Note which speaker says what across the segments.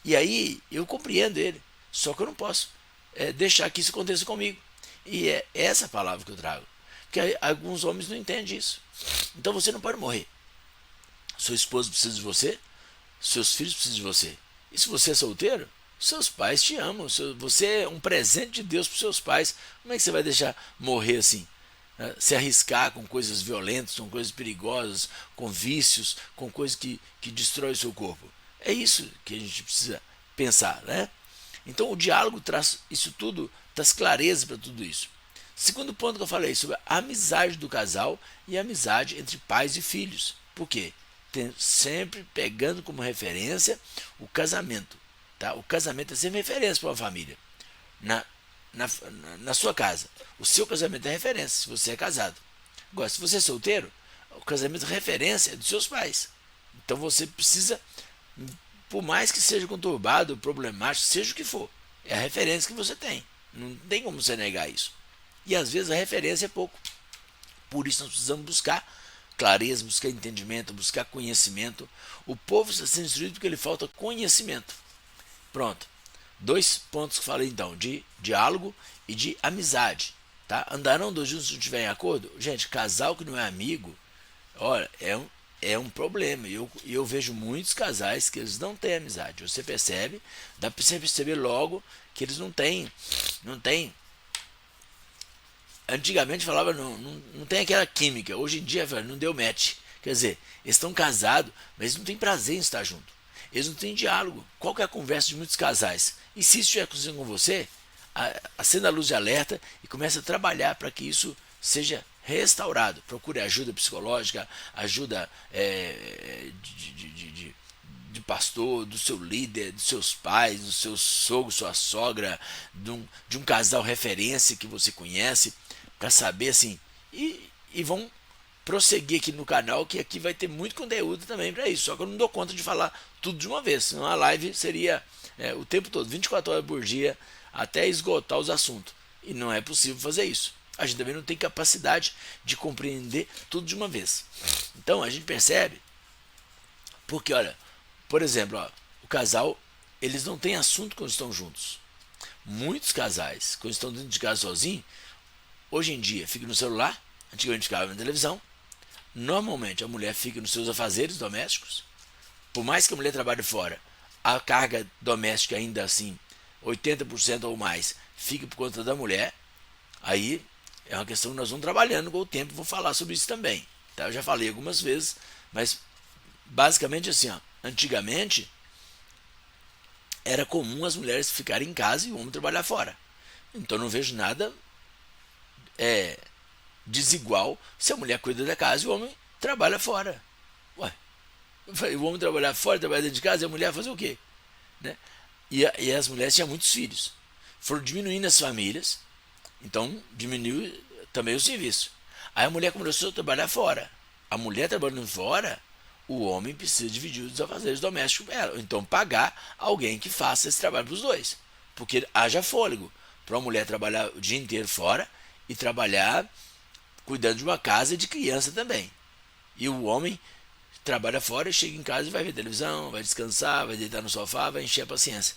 Speaker 1: E aí eu compreendo ele, só que eu não posso deixar que isso aconteça comigo. E é essa palavra que eu trago. Porque alguns homens não entendem isso. Então você não pode morrer. Sua esposa precisa de você, seus filhos precisam de você. E se você é solteiro, seus pais te amam. Você é um presente de Deus para os seus pais. Como é que você vai deixar morrer assim? Se arriscar com coisas violentas, com coisas perigosas, com vícios, com coisas que destroem o seu corpo. É isso que a gente precisa pensar, né? Então o diálogo traz isso tudo, traz clareza para tudo isso. Segundo ponto que eu falei sobre a amizade do casal e a amizade entre pais e filhos. Por quê? Sempre pegando como referência o casamento. Tá? O casamento é sempre referência para uma família. Na, na sua casa. O seu casamento é referência, se você é casado. Agora, se você é solteiro, o casamento é referência dos seus pais. Então você precisa, por mais que seja conturbado, problemático, seja o que for, é a referência que você tem. Não tem como você negar isso. E às vezes a referência é pouco. Por isso nós precisamos buscar clareza, buscar entendimento, buscar conhecimento. O povo está sendo instruído porque lhe falta conhecimento. Pronto. Dois pontos que falei então, de diálogo e de amizade. Tá? Andarão dois juntos se não estiverem em acordo? Gente, casal que não é amigo, olha, é um problema. Eu vejo muitos casais que eles não têm amizade. Você percebe, dá para você perceber logo que eles não têm. Antigamente falava, não tem aquela química. Hoje em dia, não deu match. Quer dizer, eles estão casados, mas eles não têm prazer em estar junto. Eles não têm diálogo. Qual que é a conversa de muitos casais? E se isso estiver acontecendo com você, acenda a luz de alerta e comece a trabalhar para que isso seja restaurado. Procure ajuda psicológica, ajuda de pastor, do seu líder, dos seus pais, do seu sogro, sua sogra, de um casal referência que você conhece, para saber assim. E vão prosseguir aqui no canal, que aqui vai ter muito conteúdo também para isso. Só que eu não dou conta de falar tudo de uma vez, senão a live seria o tempo todo, 24 horas por dia, até esgotar os assuntos. E não é possível fazer isso. A gente também não tem capacidade de compreender tudo de uma vez. Então a gente percebe, porque olha, por exemplo, ó, o casal, eles não têm assunto quando estão juntos. Muitos casais, quando estão dentro de casa sozinhos, hoje em dia fica no celular, antigamente ficava na televisão. Normalmente a mulher fica nos seus afazeres domésticos. Por mais que a mulher trabalhe fora, a carga doméstica ainda assim, 80% ou mais, fica por conta da mulher. Aí é uma questão que nós vamos trabalhando com o tempo, vou falar sobre isso também. Tá? Eu já falei algumas vezes, mas basicamente assim, ó, antigamente era comum as mulheres ficarem em casa e o homem trabalhar fora. Então não vejo nada desigual se a mulher cuida da casa e o homem trabalha fora. Ué, o homem trabalhar fora, trabalhar dentro de casa e a mulher fazer o quê? Né? E as mulheres tinham muitos filhos. Foram diminuindo as famílias, então diminuiu também o serviço. Aí a mulher começou a trabalhar fora. A mulher trabalhando fora, o homem precisa dividir os afazeres domésticos com ela. Então pagar alguém que faça esse trabalho para os dois. Porque haja fôlego para uma mulher trabalhar o dia inteiro fora e trabalhar cuidando de uma casa e de criança também. E o homem trabalha fora, chega em casa e vai ver televisão, vai descansar, vai deitar no sofá, vai encher a paciência.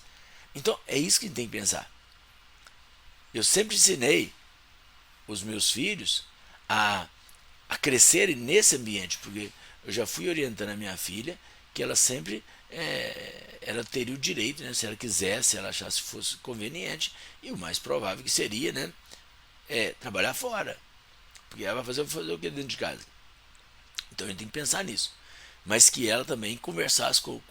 Speaker 1: Então é isso que a gente tem que pensar. Eu sempre ensinei os meus filhos a crescerem nesse ambiente, porque eu já fui orientando a minha filha que ela sempre ela teria o direito, né, se ela quisesse, se ela achasse que fosse conveniente, e o mais provável que seria, né, trabalhar fora, porque ela vai fazer o que dentro de casa. Então a gente tem que pensar nisso. Mas que ela também conversasse com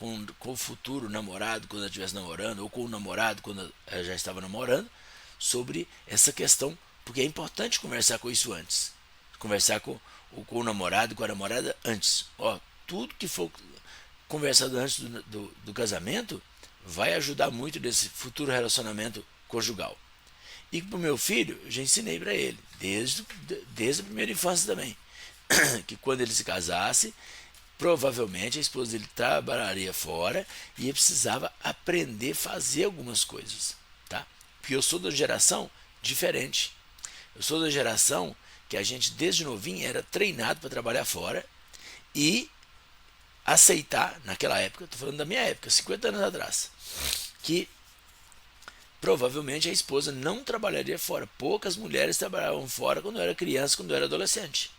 Speaker 1: o futuro namorado, quando ela estivesse namorando, ou com o namorado, quando ela já estava namorando, sobre essa questão, porque é importante conversar com isso antes. Conversar com o namorado, com a namorada antes. Ó, tudo que for conversado antes do casamento vai ajudar muito nesse futuro relacionamento conjugal. E para o meu filho, eu já ensinei para ele, desde a primeira infância também, que quando ele se casasse, provavelmente a esposa dele trabalharia fora e ele precisava aprender a fazer algumas coisas, tá? Porque eu sou da geração diferente. Eu sou da geração que a gente desde novinho era treinado para trabalhar fora e aceitar, naquela época, estou falando da minha época, 50 anos atrás, que provavelmente a esposa não trabalharia fora. Poucas mulheres trabalhavam fora quando eu era criança, quando eu era adolescente.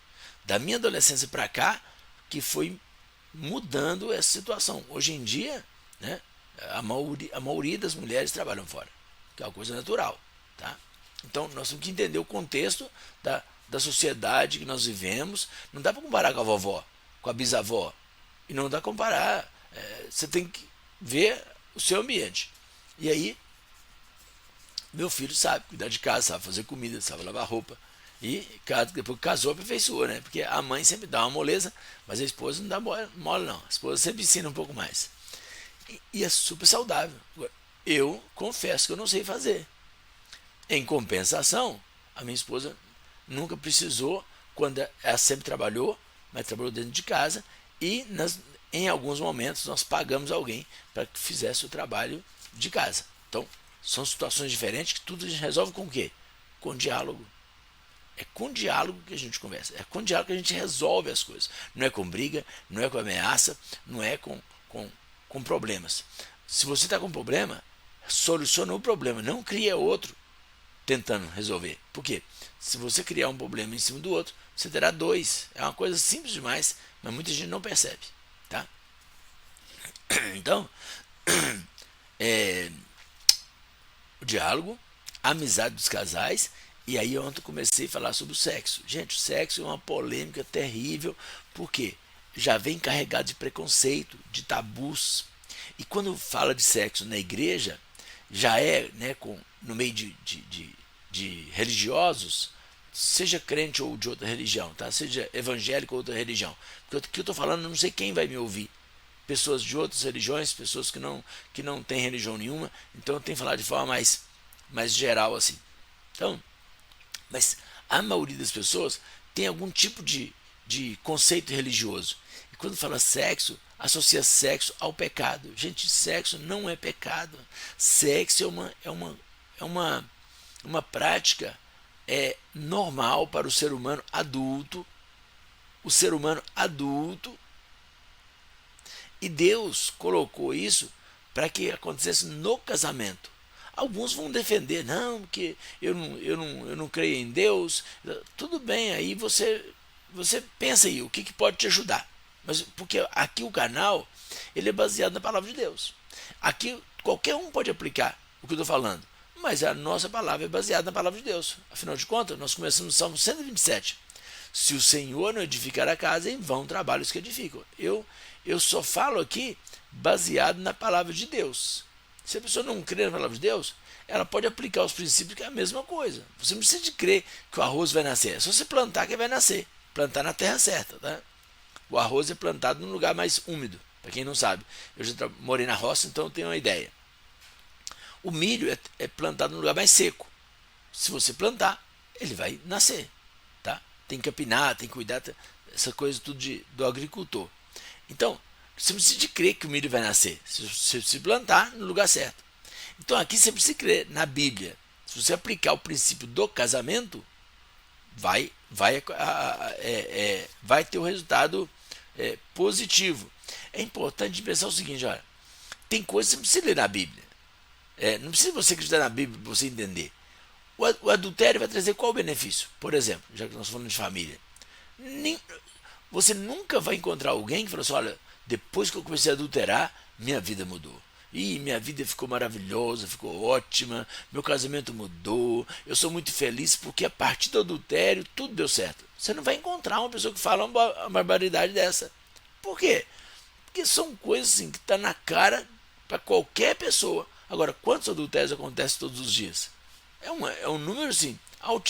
Speaker 1: Da minha adolescência para cá, que foi mudando essa situação. Hoje em dia, né, a maioria das mulheres trabalham fora, que é uma coisa natural. Tá? Então, nós temos que entender o contexto da sociedade que nós vivemos. Não dá para comparar com a vovó, com a bisavó. E não dá para comparar. Você tem que ver o seu ambiente. E aí, meu filho sabe cuidar de casa, sabe fazer comida, sabe lavar roupa. E depois que casou, aperfeiçoou, né? Porque a mãe sempre dá uma moleza, mas a esposa não dá mole, não. A esposa sempre ensina um pouco mais. E é super saudável. Eu confesso que eu não sei fazer. Em compensação, a minha esposa nunca precisou, quando ela sempre trabalhou, mas trabalhou dentro de casa, e em alguns momentos nós pagamos alguém para que fizesse o trabalho de casa. Então, são situações diferentes que tudo a gente resolve com o quê? Com diálogo. É com diálogo que a gente conversa, é com diálogo que a gente resolve as coisas. Não é com briga, não é com ameaça, não é com problemas. Se você está com um problema, soluciona o problema, não cria outro tentando resolver. Por quê? Se você criar um problema em cima do outro, você terá dois. É uma coisa simples demais, mas muita gente não percebe. Tá? Então, o diálogo, a amizade dos casais. E aí ontem eu comecei a falar sobre o sexo. Gente, o sexo é uma polêmica terrível, porque já vem carregado de preconceito, de tabus. E quando fala de sexo na igreja, já é, né, no meio de religiosos, seja crente ou de outra religião, tá? Seja evangélico ou outra religião. Porque o que eu estou falando, eu não sei quem vai me ouvir. Pessoas de outras religiões, pessoas que não têm religião nenhuma. Então eu tenho que falar de forma mais geral assim. Então, mas a maioria das pessoas tem algum tipo de conceito religioso. E quando fala sexo, associa sexo ao pecado. Gente, sexo não é pecado. Sexo é uma prática normal para o ser humano adulto. O ser humano adulto. E Deus colocou isso para que acontecesse no casamento. Alguns vão defender, não, porque eu não creio em Deus. Tudo bem, aí você pensa aí, o que pode te ajudar. Mas porque aqui o canal, ele é baseado na palavra de Deus. Aqui qualquer um pode aplicar o que eu estou falando, mas a nossa palavra é baseada na palavra de Deus. Afinal de contas, nós começamos no Salmo 127. Se o Senhor não edificar a casa, em vão trabalhos que edificam. Eu só falo aqui baseado na palavra de Deus. Se a pessoa não crê na palavra de Deus, ela pode aplicar os princípios, que é a mesma coisa. Você não precisa de crer que o arroz vai nascer. É só você plantar que vai nascer. Plantar na terra certa. Tá? O arroz é plantado num lugar mais úmido. Para quem não sabe, eu já morei na roça, então eu tenho uma ideia. O milho é plantado num lugar mais seco. Se você plantar, ele vai nascer. Tá? Tem que capinar, tem que cuidar, essa coisa tudo do agricultor. Então, você precisa de crer que o milho vai nascer. Se plantar no lugar certo. Então aqui você precisa crer na Bíblia. Se você aplicar o princípio do casamento, vai ter o resultado positivo. É importante pensar o seguinte, olha, tem coisas que você precisa ler na Bíblia. Não precisa você acreditar na Bíblia para você entender. O adultério vai trazer qual benefício? Por exemplo, já que nós falamos de família. Você nunca vai encontrar alguém que fala assim, olha, depois que eu comecei a adulterar, minha vida mudou. E minha vida ficou maravilhosa, ficou ótima, meu casamento mudou, eu sou muito feliz porque a partir do adultério tudo deu certo. Você não vai encontrar uma pessoa que fala uma barbaridade dessa. Por quê? Porque são coisas assim que estão na cara para qualquer pessoa. Agora, quantos adultérios acontecem todos os dias? É um número assim, altíssimo.